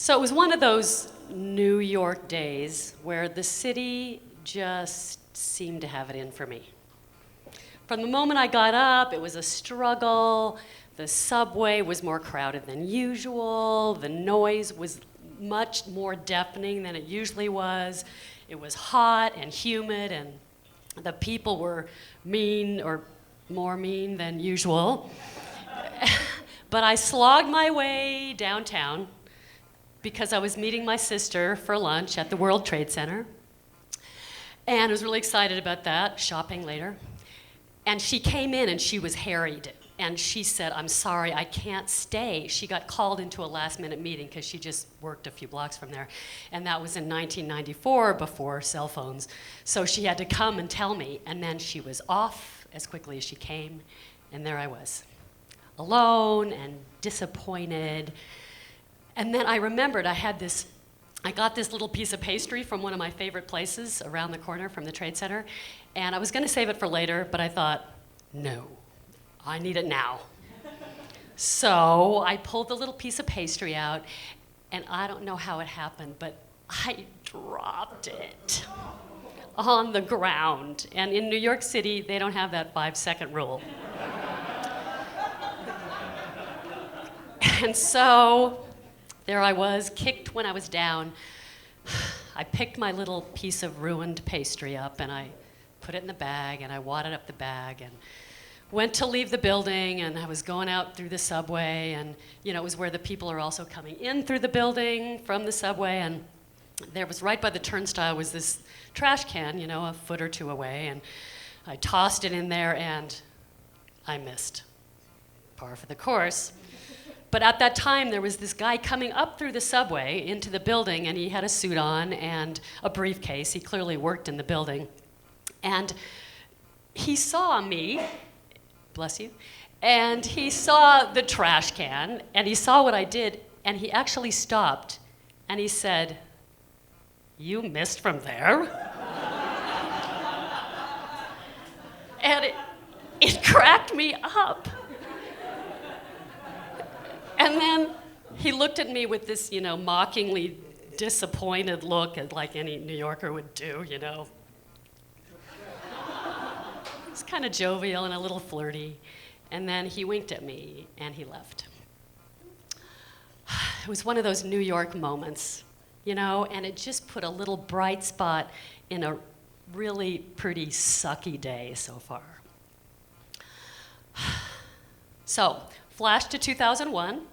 So it was one of those New York days where the city just seemed to have it in for me. From the moment I got up, it was a struggle. The subway was more crowded than usual. The noise was much more deafening than it usually was. It was hot and humid, and the people were mean, or more mean than usual. But I slogged my way downtown because I was meeting my sister for lunch at the World Trade Center. And I was really excited about that, shopping later. And she came in and she was harried. And she said, "I'm sorry, I can't stay." She got called into a last-minute meeting because she just worked a few blocks from there. And that was in 1994, before cell phones. So she had to come and tell me. And then she was off as quickly as she came. And there I was, alone and disappointed. And then I remembered I got this little piece of pastry from one of my favorite places around the corner from the Trade Center. And I was going to save it for later, but I thought, no, I need it now. So I pulled the little piece of pastry out, and I don't know how it happened, but I dropped it on the ground. And in New York City, they don't have that 5-second rule. And so there I was, kicked when I was down. I picked my little piece of ruined pastry up, and I put it in the bag, and I wadded up the bag, and went to leave the building, and I was going out through the subway, and it was where the people are also coming in through the building from the subway, and there was, right by the turnstile, was this trash can, a foot or two away, and I tossed it in there, and I missed. Par for the course. But at that time, there was this guy coming up through the subway into the building, and he had a suit on and a briefcase. He clearly worked in the building. And he saw me, bless you, and he saw the trash can, and he saw what I did, and he actually stopped, and he said, "You missed from there?" And it cracked me up. And then he looked at me with this, mockingly disappointed look, like any New Yorker would do, He was kind of jovial and a little flirty. And then he winked at me, and he left. It was one of those New York moments, and it just put a little bright spot in a really pretty sucky day so far. So, flash to 2001,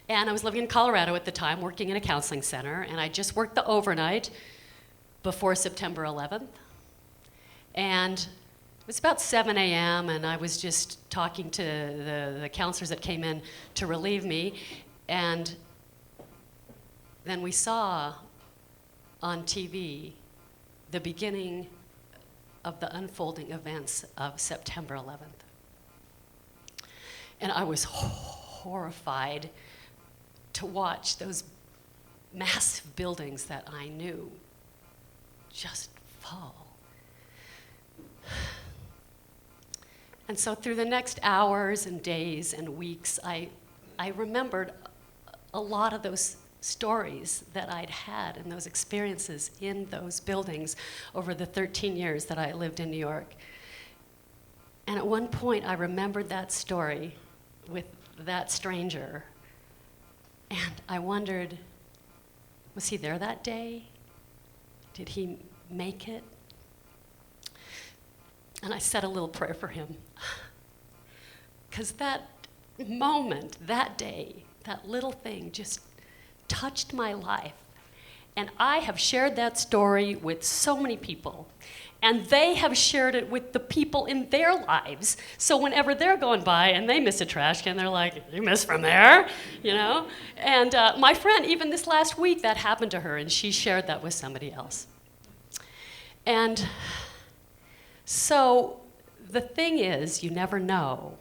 and I was living in Colorado at the time, working in a counseling center, and I just worked the overnight before September 11th. And it was about 7 a.m., and I was just talking to the counselors that came in to relieve me, and then we saw on TV the beginning of the unfolding events of September 11th. And I was horrified to watch those massive buildings that I knew just fall. And so through the next hours and days and weeks, I remembered a lot of those stories that I'd had and those experiences in those buildings over the 13 years that I lived in New York. And at one point, I remembered that story with that stranger, and I wondered, was he there that day? Did he make it? And I said a little prayer for him, because that moment, that day, that little thing just touched my life. And I have shared that story with so many people, and they have shared it with the people in their lives. So whenever they're going by and they miss a trash can, they're like, "You missed from there," And my friend, even this last week, that happened to her, and she shared that with somebody else. And so the thing is, you never know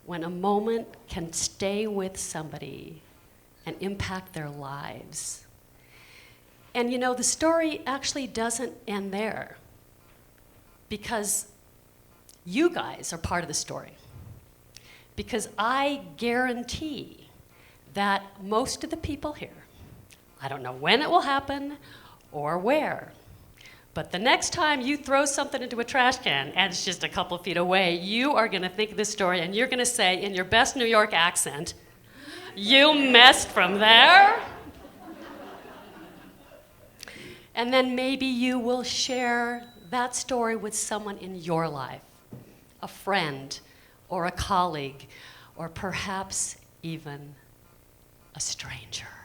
when a moment can stay with somebody and impact their lives. And the story actually doesn't end there, because you guys are part of the story. Because I guarantee that most of the people here, I don't know when it will happen or where, but the next time you throw something into a trash can and it's just a couple feet away, you are going to think of this story and you're going to say in your best New York accent, "You messed from there?" And then maybe you will share that story with someone in your life, a friend or a colleague, or perhaps even a stranger.